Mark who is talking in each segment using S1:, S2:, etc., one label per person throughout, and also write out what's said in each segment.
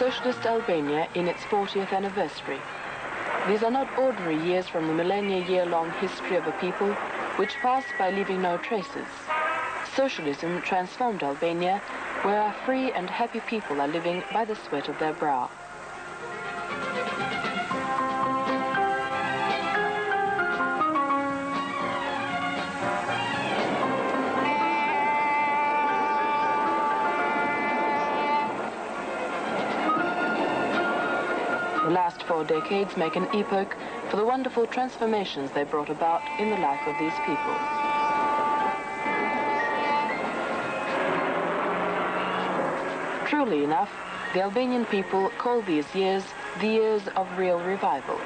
S1: Socialist Albania in its 40th anniversary. These are not ordinary years from the millennia-year-long history of a people which passed by leaving no traces. Socialism transformed Albania, where our free and happy people are living by the sweat of their brow. The last 4 decades make an epoch for the wonderful transformations they brought about in the life of these people. Truly enough, the Albanian people call these years the years of real revival.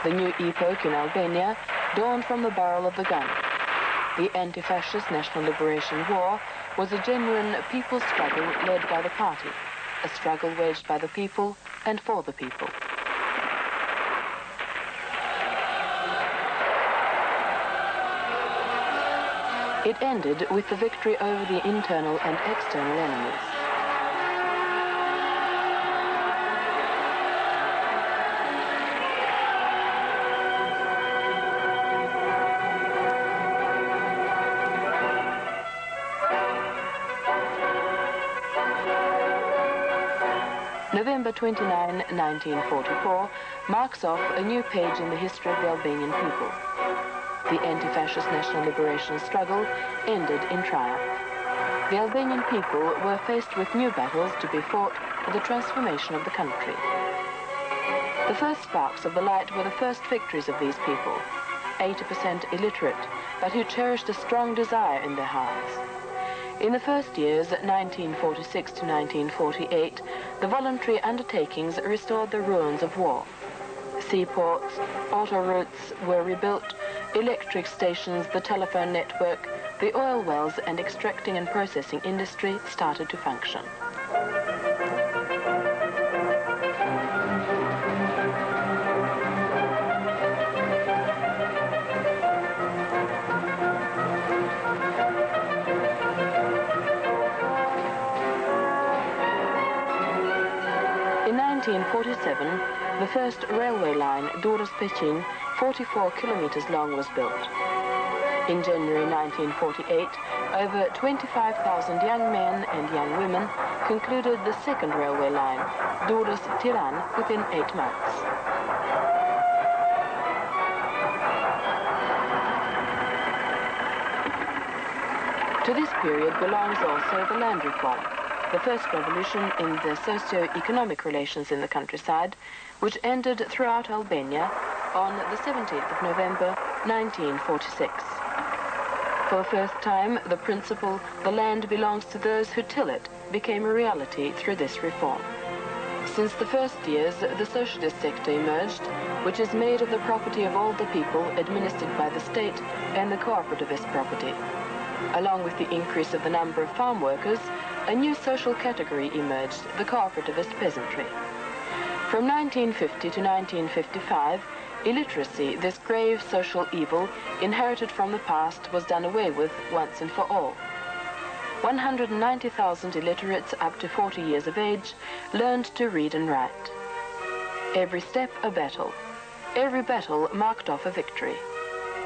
S1: The new epoch in Albania dawned from the barrel of the gun. The anti-fascist National Liberation War was a genuine people's struggle led by the party, a struggle waged by the people and for the people. It ended with the victory over the internal and external enemies. November 29, 1944, marks off a new page in the history of the Albanian people. The anti-fascist national liberation struggle ended in triumph. The Albanian people were faced with new battles to be fought for the transformation of the country. The first sparks of the light were the first victories of these people, 80% illiterate, but who cherished a strong desire in their hearts. In the first years, 1946 to 1948, the voluntary undertakings restored the ruins of war. Seaports, autoroutes were rebuilt, electric stations, the telephone network, the oil wells and extracting and processing industry started to function. In 1947, the first railway line, Durrës-Peqin, 44 kilometers long, was built. In January 1948, over 25,000 young men and young women concluded the second railway line, Durrës-Tiran, within 8 months. To this period belongs also the land reform, the first revolution in the socio-economic relations in the countryside, which ended throughout Albania on the 17th of November 1946. For the first time, the principle, "the land belongs to those who till it," became a reality through this reform. Since the first years, the socialist sector emerged, which is made of the property of all the people, administered by the state and the cooperativist property. Along with the increase of the number of farm workers, a new social category emerged, the cooperativist peasantry. From 1950 to 1955, illiteracy, this grave social evil inherited from the past, was done away with once and for all. 190,000 illiterates up to 40 years of age learned to read and write. Every step a battle. Every battle marked off a victory.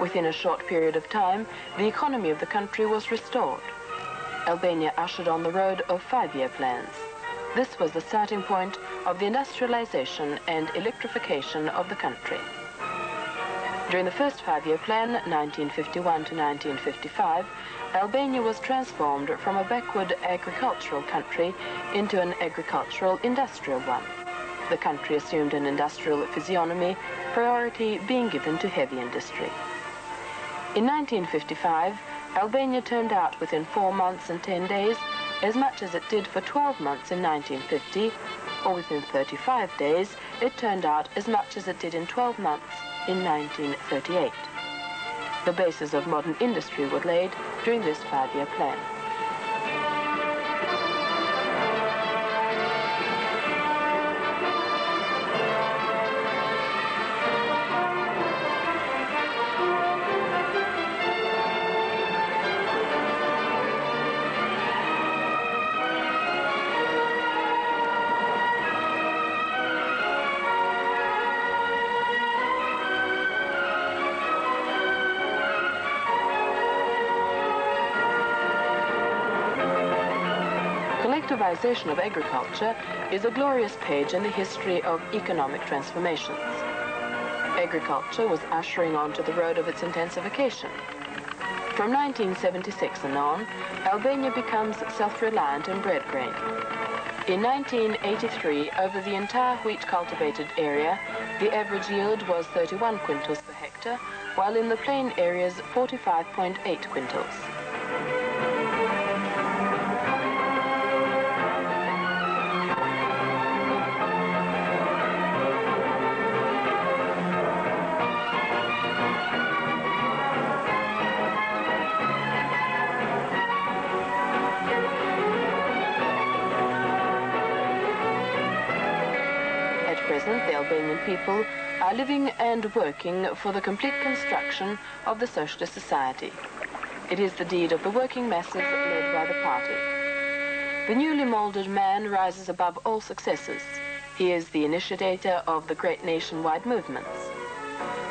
S1: Within a short period of time, the economy of the country was restored. Albania ushered on the road of 5-year plans. This was the starting point of the industrialization and electrification of the country. During the first 5-year plan, 1951 to 1955, Albania was transformed from a backward agricultural country into an agricultural industrial one. The country assumed an industrial physiognomy, priority being given to heavy industry. In 1955, Albania turned out within 4 months and 10 days as much as it did for 12 months in 1950, or within 35 days, it turned out as much as it did in 12 months in 1938. The basis of modern industry was laid during this 5-year plan. collectivization of agriculture is a glorious page in the history of economic transformations. Agriculture was ushering onto the road of its intensification. From 1976 and on, Albania becomes self-reliant in bread grain. In 1983, over the entire wheat cultivated area, the average yield was 31 quintals per hectare, while in the plain areas 45.8 quintals. The Albanian people are living and working for the complete construction of the socialist society. It is the deed of the working masses led by the party. The newly molded man rises above all successes. He is the initiator of the great nationwide movements.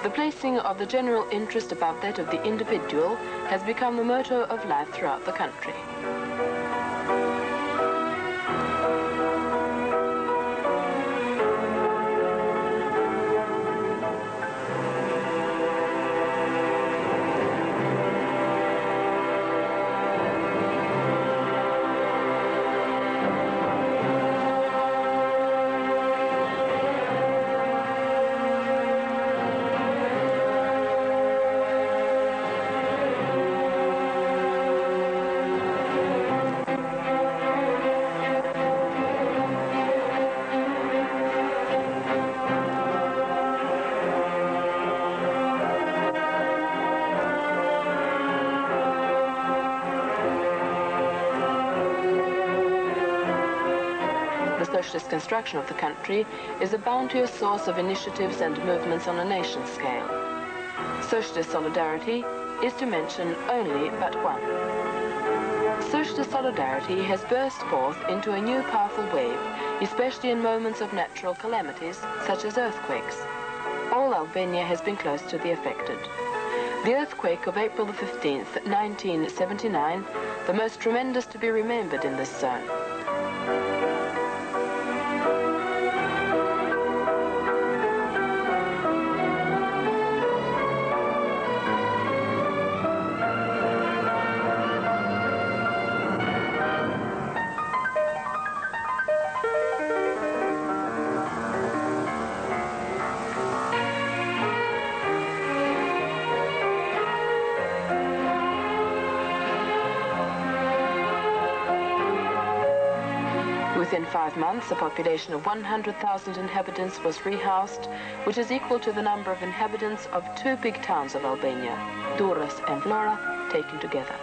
S1: The placing of the general interest above that of the individual has become the motto of life throughout the country. The socialist construction of the country is a bounteous source of initiatives and movements on a nation scale. Socialist solidarity is to mention only but one. Socialist solidarity has burst forth into a new powerful wave, especially in moments of natural calamities such as earthquakes. All Albania has been close to the affected. The earthquake of April the 15th, 1979, the most tremendous to be remembered in this zone. Within 5 months, a population of 100,000 inhabitants was rehoused, which is equal to the number of inhabitants of 2 big towns of Albania, Durrës and Vlora, taken together.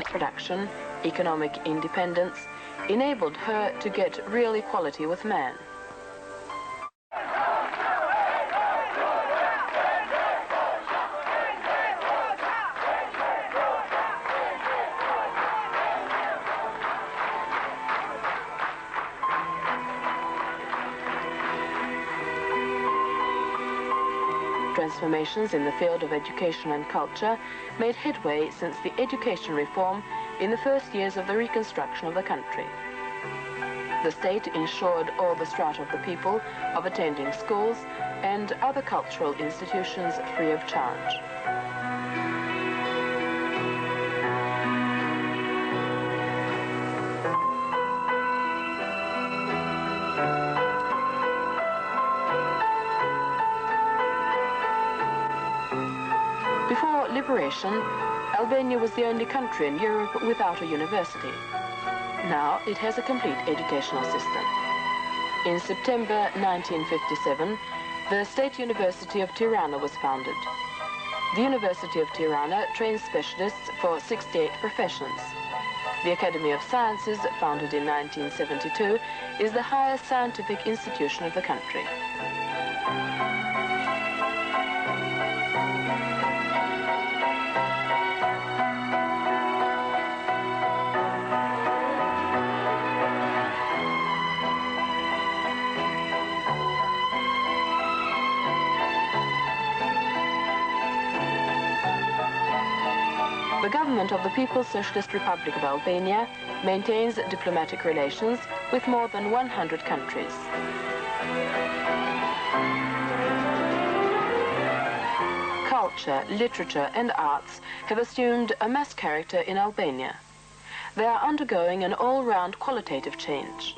S1: Production, economic independence, enabled her to get real equality with man. Transformations in the field of education and culture made headway since the education reform in the first years of the reconstruction of the country. The state ensured all the strata of the people of attending schools and other cultural institutions free of charge. Before liberation, Albania was the only country in Europe without a university. Now it has a complete educational system. In September 1957, the State University of Tirana was founded. The University of Tirana trains specialists for 68 professions. The Academy of Sciences, founded in 1972, is the highest scientific institution of the country. The government of the People's Socialist Republic of Albania maintains diplomatic relations with more than 100 countries. Culture, literature and arts have assumed a mass character in Albania. They are undergoing an all-round qualitative change.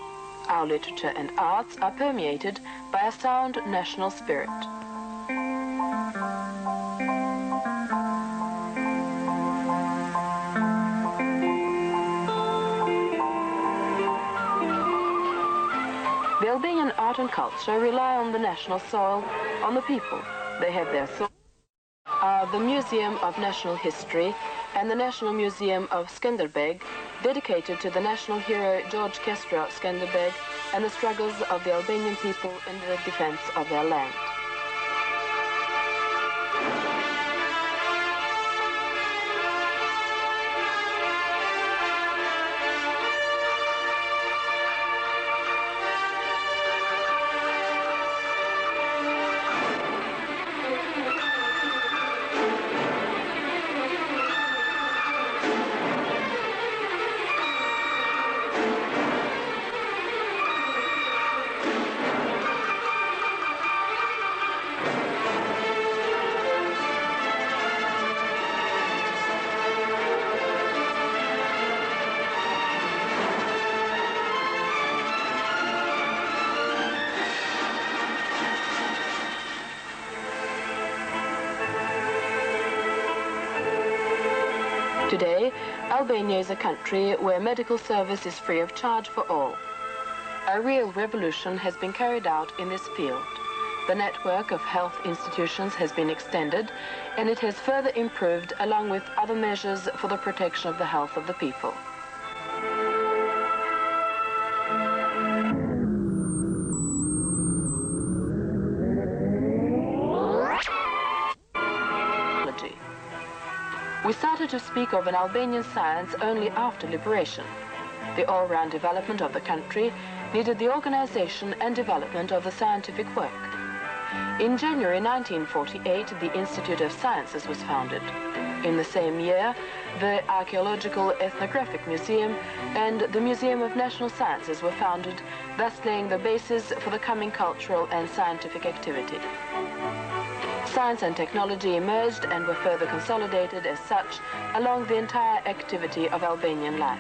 S1: Our literature and arts are permeated by a sound national spirit. The Albanian art and culture rely on the national soil, on the people. They have their soil. The Museum of National History and the National Museum of Skanderbeg, dedicated to the national hero George Kestra Skanderbeg and the struggles of the Albanian people in the defense of their land. Today, Albania is a country where medical service is free of charge for all. A real revolution has been carried out in this field. The network of health institutions has been extended, and it has further improved along with other measures for the protection of the health of the people. We started to speak of an Albanian science only after liberation. The all-round development of the country needed the organization and development of the scientific work. In January 1948, the Institute of Sciences was founded. In the same year, the Archaeological Ethnographic Museum and the Museum of National Sciences were founded, thus laying the basis for the coming cultural and scientific activity. Science and technology emerged and were further consolidated as such along the entire activity of Albanian life.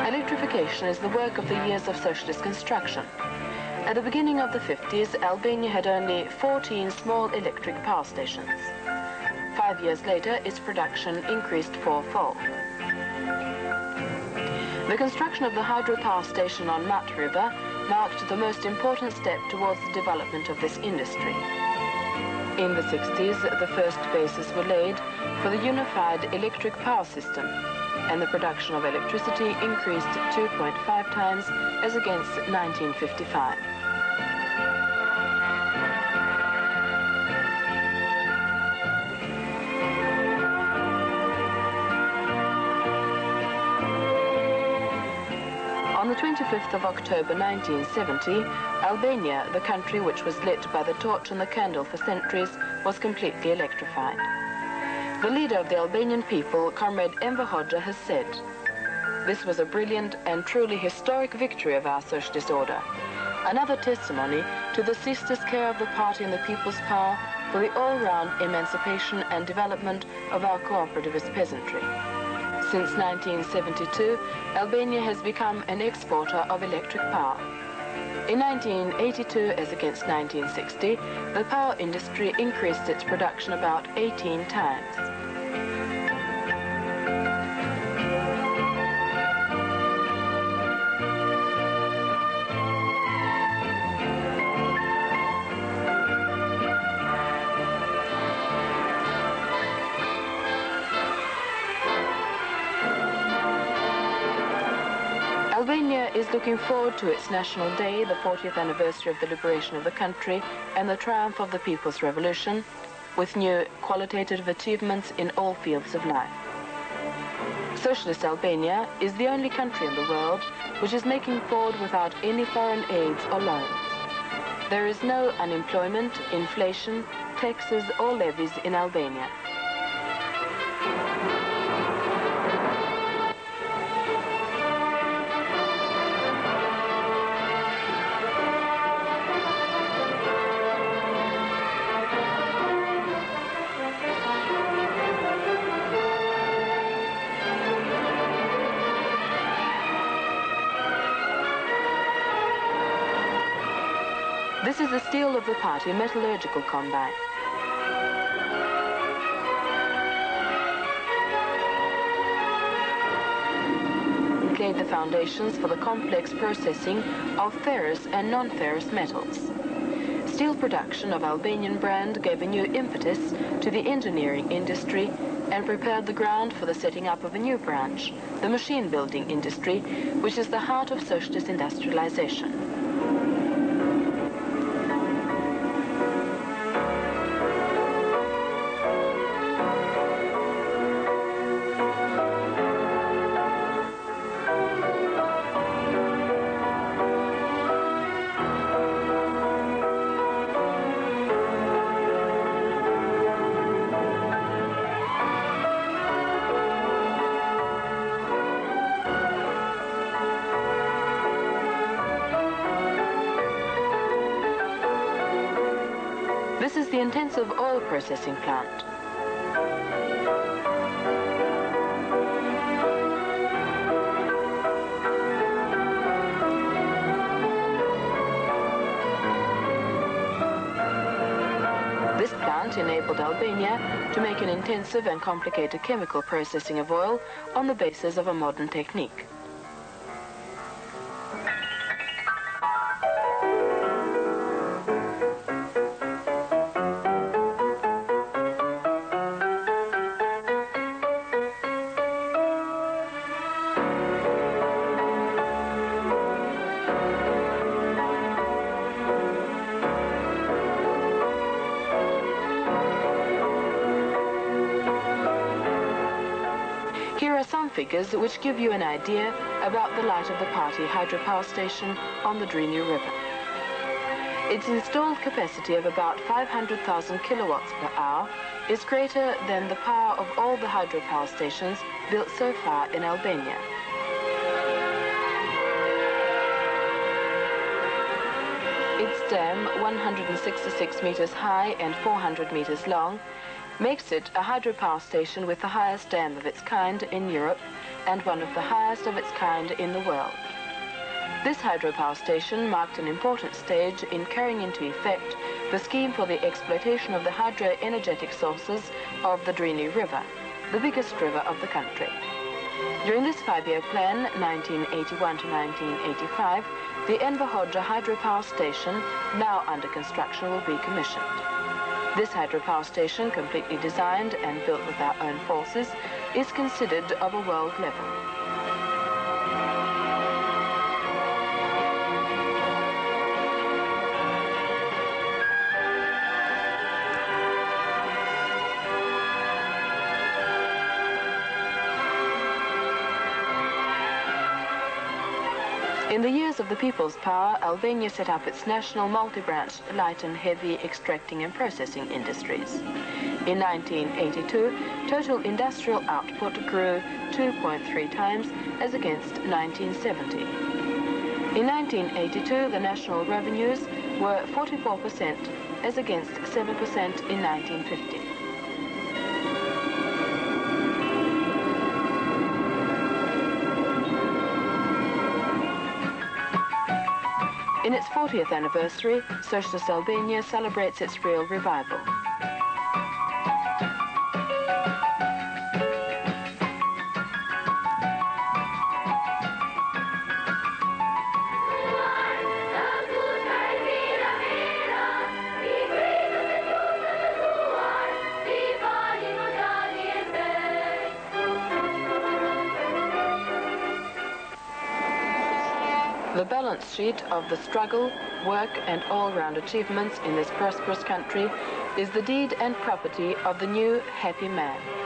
S1: Electrification is the work of the years of socialist construction. At the beginning of the 50s, Albania had only 14 small electric power stations. 5 years later, its production increased fourfold. The construction of the hydropower station on Mat River marked the most important step towards the development of this industry. In the 60s, the first bases were laid for the unified electric power system, and the production of electricity increased 2.5 times as against 1955. On the 25th of October 1970, Albania, the country which was lit by the torch and the candle for centuries, was completely electrified. The leader of the Albanian people, Comrade Enver Hoxha, has said, "This was a brilliant and truly historic victory of our socialist order, another testimony to the ceaseless care of the party and the people's power for the all-round emancipation and development of our cooperativist peasantry. Since 1972, Albania has become an exporter of electric power. In 1982, as against 1960, the power industry increased its production about 18 times. Albania is looking forward to its National Day, the 40th anniversary of the liberation of the country and the triumph of the People's Revolution, with new qualitative achievements in all fields of life. Socialist Albania is the only country in the world which is making forward without any foreign aids or loans. There is no unemployment, inflation, taxes or levies in Albania. This is the steel of the party metallurgical combine. It laid the foundations for the complex processing of ferrous and non-ferrous metals. Steel production of Albanian brand gave a new impetus to the engineering industry and prepared the ground for the setting up of a new branch, the machine building industry, which is the heart of socialist industrialization. This is the intensive oil processing plant. This plant enabled Albania to make an intensive and complicated chemical processing of oil on the basis of a modern technique. Here are some figures which give you an idea about the Light of the Party hydropower station on the Drini River. Its installed capacity of about 500,000 kilowatts per hour is greater than the power of all the hydropower stations built so far in Albania. Its dam, 166 meters high and 400 meters long, makes it a hydropower station with the highest dam of its kind in Europe and one of the highest of its kind in the world. This hydropower station marked an important stage in carrying into effect the scheme for the exploitation of the hydroenergetic sources of the Drini River, the biggest river of the country. During this 5-year plan, 1981 to 1985, the Enver Hoxha hydropower station, now under construction, will be commissioned. This hydropower station, completely designed and built with our own forces, is considered of a world level. In the years of the People's Power, Albania set up its national multi-branch light and heavy extracting and processing industries. In 1982, total industrial output grew 2.3 times as against 1970. In 1982, the national revenues were 44% as against 7% in 1950. In its 40th anniversary, Socialist Albania celebrates its real revival. The balance sheet of the struggle, work and all-round achievements in this prosperous country is the deed and property of the new happy man.